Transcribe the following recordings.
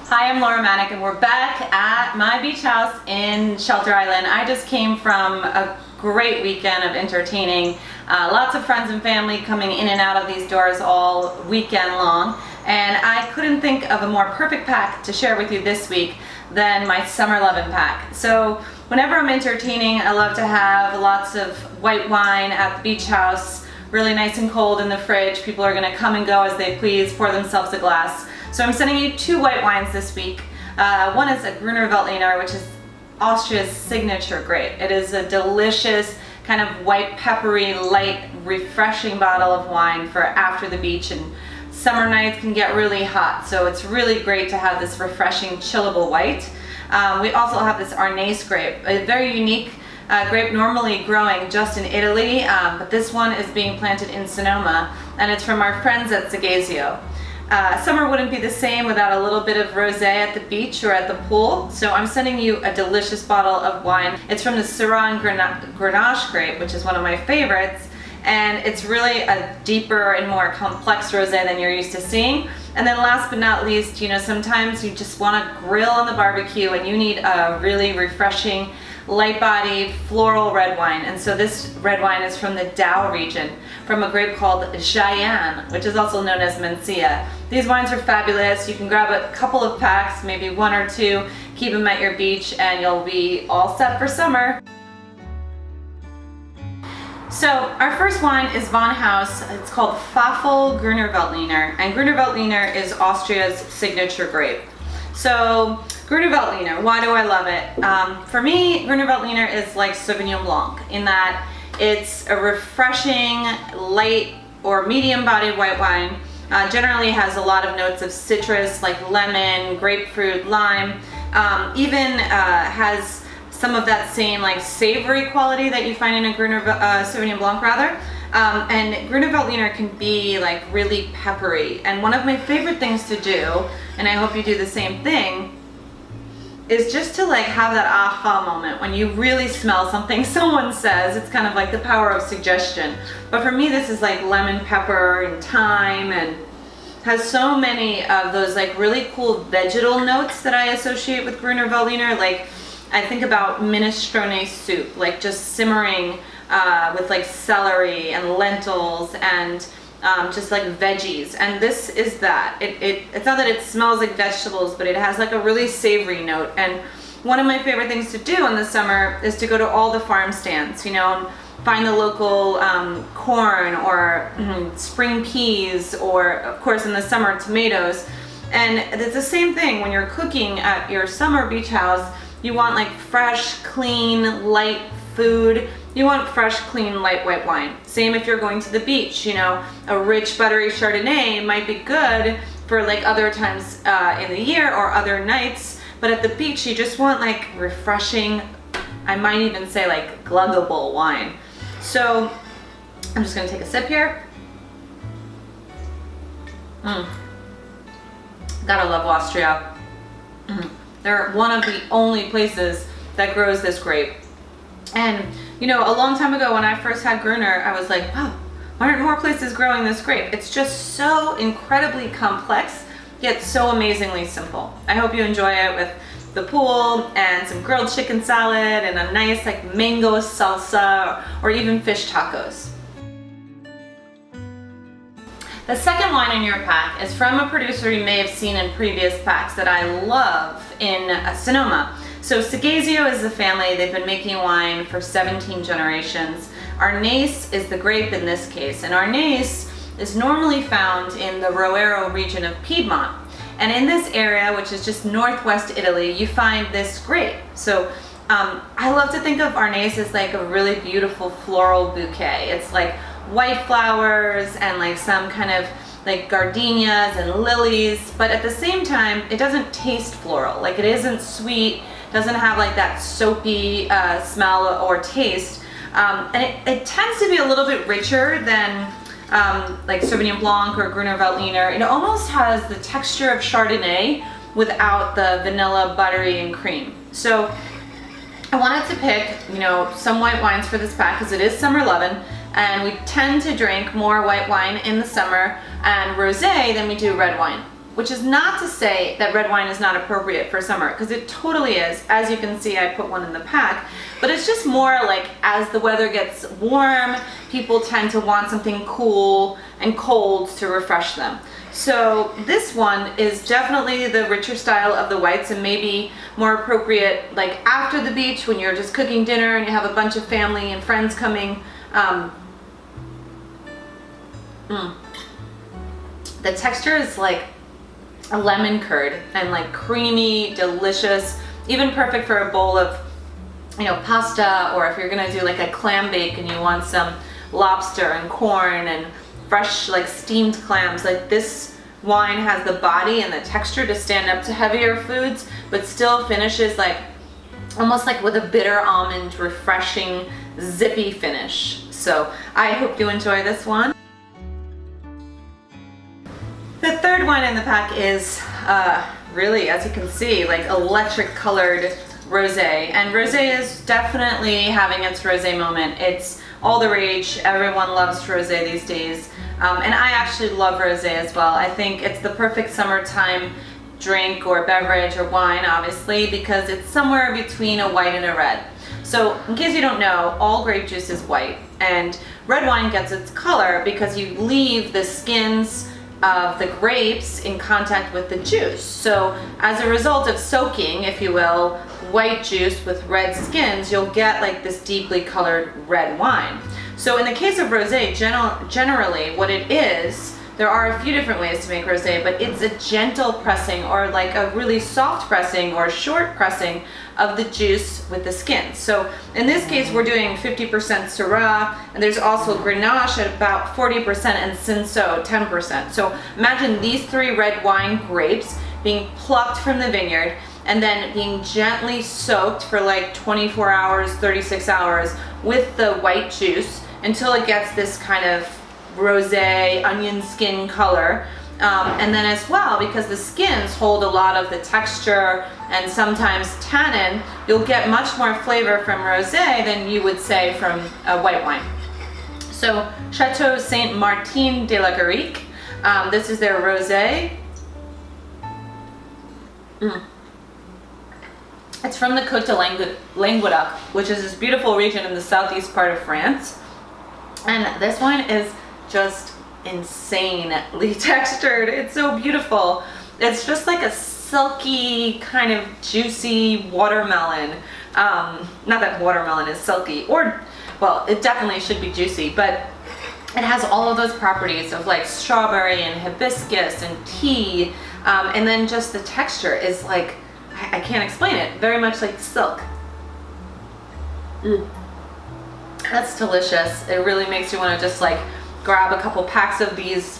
Hi, I'm Laura Maniec and we're back at my beach house in Shelter Island. I just came from a great weekend of entertaining. Lots of friends and family coming in and out of these doors all weekend long. And I couldn't think of a more perfect pack to share with you this week than my Summer Lovin' pack. So whenever I'm entertaining, I love to have lots of white wine at the beach house, really nice and cold in the fridge. People are gonna come and go as they please, pour themselves a glass. So I'm sending you two white wines this week. One is a Gruner Veltliner, which is Austria's signature grape. It is a delicious, kind of white, peppery, light, refreshing bottle of wine for after the beach, and summer nights can get really hot, so it's really great to have this refreshing, chillable white. We also have this Arnaise grape, a very unique grape normally growing just in Italy, but this one is being planted in Sonoma, and it's from our friends at Sommelier. Summer wouldn't be the same without a little bit of rosé at the beach or at the pool, so I'm sending you a delicious bottle of wine. It's from the Syrah and Grenache grape, which is one of my favorites, and it's really a deeper and more complex rosé than you're used to seeing. And then last but not least, you know, sometimes you just want to grill on the barbecue and you need a really refreshing, light-bodied floral red wine, and so this red wine is from the Dow region, from a grape called Jayan, which is also known as Mencia. These wines are fabulous. You can grab a couple of packs, maybe one or two, keep them at your beach, and you'll be all set for summer. So our first wine is Von Haus. It's called Pfeffel Gruner Veltliner, and Gruner Veltliner is Austria's signature grape. So Gruner Veltliner, why do I love it? For me, Gruner Veltliner is like Sauvignon Blanc in that it's a refreshing, light or medium-bodied white wine. Generally has a lot of notes of citrus like lemon, grapefruit, lime. Even has some of that same like savory quality that you find in a Sauvignon Blanc rather. And Gruner Veltliner can be like really peppery, and one of my favorite things to do, and I hope you do the same thing, is just to like have that aha moment when you really smell something someone says. It's kind of like the power of suggestion. But for me, this is like lemon pepper and thyme, and has so many of those like really cool vegetal notes that I associate with Gruner Veltliner. Like I think about minestrone soup, like just simmering with like celery and lentils and just like veggies, and this is that. It's not that it smells like vegetables, but it has like a really savory note. And one of my favorite things to do in the summer is to go to all the farm stands, you know, and find the local corn or spring peas, or of course in the summer tomatoes. And it's the same thing when you're cooking at your summer beach house. You want like fresh, clean, light food. You want fresh, clean, light white wine. Same if you're going to the beach, you know, a rich, buttery Chardonnay might be good for like other times in the year or other nights, but at the beach you just want like refreshing, I might even say like gluggable wine. So I'm just gonna take a sip here. Gotta love Austria. They're one of the only places that grows this grape. And you know, a long time ago when I first had Gruner, I was like, wow, why aren't more places growing this grape? It's just so incredibly complex, yet so amazingly simple. I hope you enjoy it with the pool and some grilled chicken salad and a nice like mango salsa or even fish tacos. The second wine in your pack is from a producer you may have seen in previous packs that I love in Sonoma. So Sommelier is the family. They've been making wine for 17 generations. Arnaise is the grape in this case, and Arnaise is normally found in the Roero region of Piedmont. And in this area, which is just northwest Italy, you find this grape. So I love to think of Arnaise as like a really beautiful floral bouquet. It's like white flowers and like some kind of like gardenias and lilies, but at the same time, it doesn't taste floral. Like it isn't sweet, doesn't have like that soapy smell or taste. And it tends to be a little bit richer than like Sauvignon Blanc or Gruner Veltliner. It almost has the texture of Chardonnay without the vanilla, buttery, and cream. So I wanted to pick, you know, some white wines for this pack because it is summer lovin', and we tend to drink more white wine in the summer and rosé than we do red wine. which is not to say that red wine is not appropriate for summer, because it totally is. As you can see, I put one in the pack, but it's just more like as the weather gets warm, people tend to want something cool and cold to refresh them. So this one is definitely the richer style of the whites, and maybe more appropriate like after the beach when you're just cooking dinner and you have a bunch of family and friends coming. The texture is like a lemon curd and like creamy, delicious, even perfect for a bowl of, you know, pasta, or if you're gonna do like a clam bake and you want some lobster and corn and fresh like steamed clams. Like this wine has the body and the texture to stand up to heavier foods, but still finishes like almost like with a bitter almond, refreshing, zippy finish. So I hope you enjoy this one. The third wine in the pack is really, as you can see, like electric colored rosé. And rosé is definitely having its rosé moment. It's all the rage. Everyone loves rosé these days. And I actually love rosé as well. I think it's the perfect summertime drink or beverage or wine, obviously, because it's somewhere between a white and a red. So in case you don't know, all grape juice is white, and red wine gets its color because you leave the skins of the grapes in contact with the juice. So as a result of soaking, if you will, white juice with red skins, you'll get like this deeply colored red wine. So in the case of rosé, generally what it is, there are a few different ways to make rosé, but it's a gentle pressing, or like a really soft pressing or short pressing of the juice with the skins. So in this case, we're doing 50% Syrah, and there's also Grenache at about 40% and Cinsault 10%. So imagine these three red wine grapes being plucked from the vineyard and then being gently soaked for like 24 hours, 36 hours with the white juice until it gets this kind of rosé onion skin color. And then as well, because the skins hold a lot of the texture and sometimes tannin, you'll get much more flavor from rosé than you would say from a white wine. So Chateau Saint Martin de la Garrigue, this is their rosé. It's from the Côte de Languedoc, which is this beautiful region in the southeast part of France. And this wine is just insanely textured. It's so beautiful. It's just like a silky, kind of juicy watermelon. Not that watermelon is silky, or, well, it definitely should be juicy, but it has all of those properties of like strawberry and hibiscus and tea. And then just the texture is like, I can't explain it, very much like silk. That's delicious. It really makes you want to just like grab a couple packs of these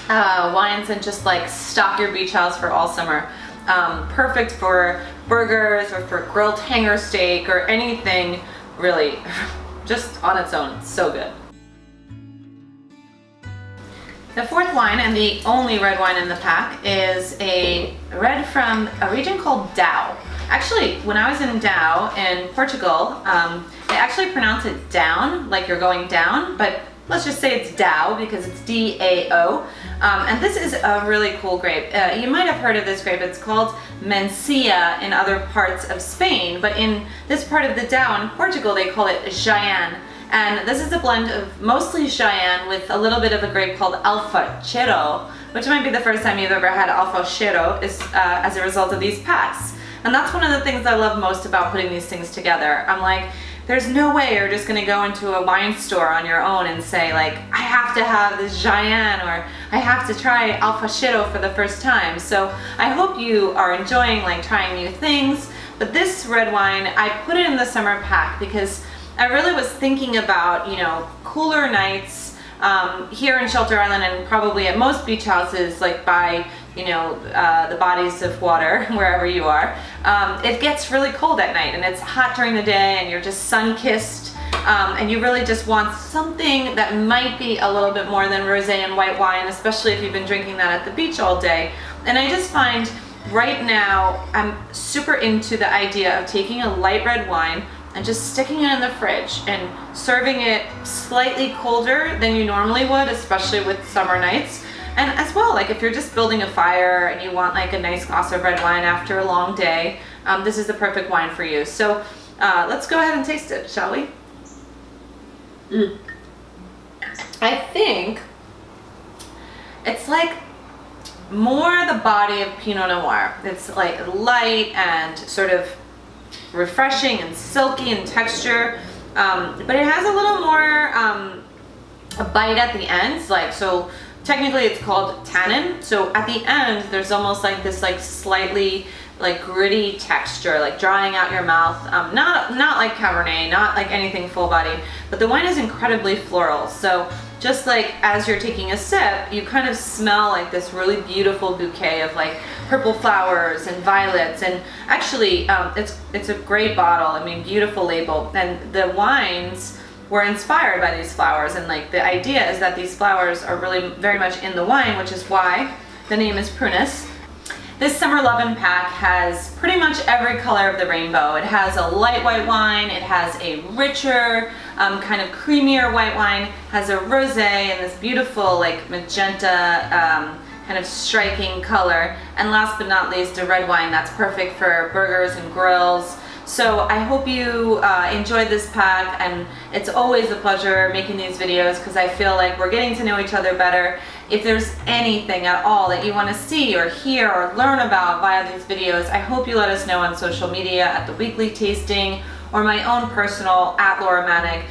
wines and just like stock your beach house for all summer. Perfect for burgers or for grilled hanger steak or anything, really, just on its own. It's so good. The fourth wine, and the only red wine in the pack, is a red from a region called Dow. Actually, when I was in Dow in Portugal, they actually pronounce it down, like you're going down, but let's just say it's Dow because it's D-A-O. And this is a really cool grape. You might have heard of this grape. It's called Mencia in other parts of Spain, but in this part of the Dow in Portugal, they call it Jaén. And this is a blend of mostly Jaén with a little bit of a grape called Alfachero, which might be the first time you've ever had Alfachero as a result of these packs. And that's one of the things I love most about putting these things together. I'm like, there's no way you're just gonna go into a wine store on your own and say like, I have to have this Jaén, or I have to try Alfachero for the first time. So I hope you are enjoying like trying new things. But this red wine, I put it in the summer pack because I really was thinking about, you know, cooler nights here in Shelter Island, and probably at most beach houses, like by, you know, the bodies of water, wherever you are. It gets really cold at night, and it's hot during the day, and you're just sun-kissed, and you really just want something that might be a little bit more than rosé and white wine, especially if you've been drinking that at the beach all day. And I just find right now I'm super into the idea of taking a light red wine and just sticking it in the fridge and serving it slightly colder than you normally would, especially with summer nights. And as well, like if you're just building a fire and you want like a nice glass of red wine after a long day, this is the perfect wine for you. So let's go ahead and taste it, shall we? I think it's like more the body of Pinot Noir. It's like light and sort of refreshing and silky in texture, but it has a little more a bite at the ends. Like, so technically it's called tannin. So at the end, there's almost like this like slightly like gritty texture, like drying out your mouth. Not like Cabernet, not like anything full body, but the wine is incredibly floral. So just like as you're taking a sip, you kind of smell like this really beautiful bouquet of like purple flowers and violets. And actually, it's a great bottle. I mean, beautiful label. And the wines were inspired by these flowers. And like the idea is that these flowers are really very much in the wine, which is why the name is Prunus. This Summer Lovin' pack has pretty much every color of the rainbow. It has a light white wine, it has a richer, kind of creamier white wine, has a rosé and this beautiful like magenta kind of striking color, and last but not least a red wine that's perfect for burgers and grills. So I hope you enjoyed this pack, and it's always a pleasure making these videos because I feel like we're getting to know each other better. If there's anything at all that you want to see or hear or learn about via these videos, I hope you let us know on social media at The Weekly Tasting or my own personal @Laura Maniec.